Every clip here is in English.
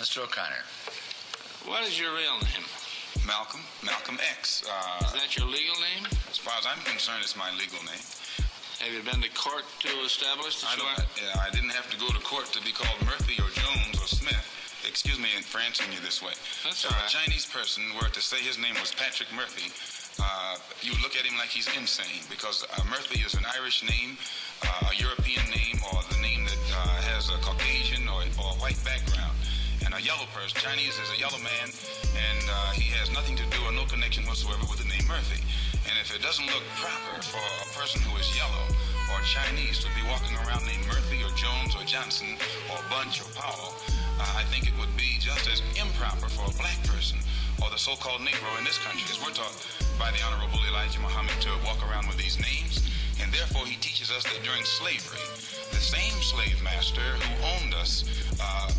Mr. O'Connor. What is your real name? Malcolm X. Is that your legal name? As far as I'm concerned, it's my legal name. Have you been to court to establish that I didn't have to go to court to be called Murphy or Jones or Smith. Excuse me for answering you this way. That's if all right. a Chinese person were to say his name was Patrick Murphy, you would look at him like he's insane, because Murphy is an Irish name, a European name, or the name that has a Caucasian or a white background. And a yellow person, Chinese is a yellow man, and he has nothing to do or no connection whatsoever with the name Murphy. And if it doesn't look proper for a person who is yellow or Chinese to be walking around named Murphy or Jones or Johnson or Bunch or Powell, I think it would be just as improper for a black person or the so-called Negro in this country, as we're taught by the Honorable Elijah Muhammad to walk around with these names. And therefore he teaches us that during slavery, the same slave master who owned us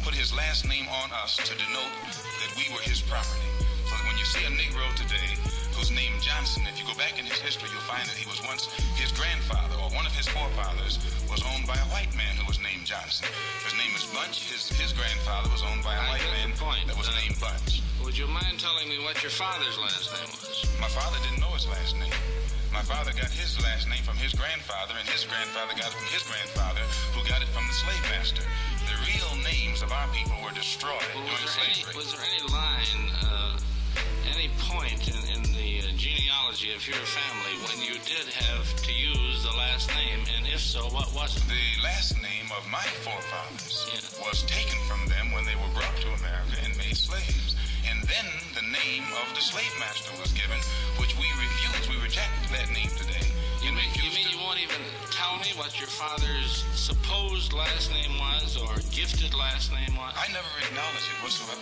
put his last name on us to denote that we were his property. So that when you see a Negro today who's named Johnson, if you go back in his history, you'll find that he was once his grandfather, or one of his forefathers was owned by a white man who was named Johnson. His name is Bunch. His grandfather was owned by a white man that was named Bunch. Would you mind telling me what your father's last name was? My father didn't know his last name. My father got his last name from his grandfather, and his grandfather got it from his grandfather, who got it from the slave master. The real names of our people were destroyed during slavery. Was there any line, any point in the genealogy of your family when you did have to use the last name, and if so, what was it? The last name of my forefathers was taken from them when they were brought to America and made slaves. And then the name of the slave master was given, which we refuse. We reject that name today. You mean you won't even tell me what your father's supposed last name was or gifted last name was? I never acknowledge it whatsoever.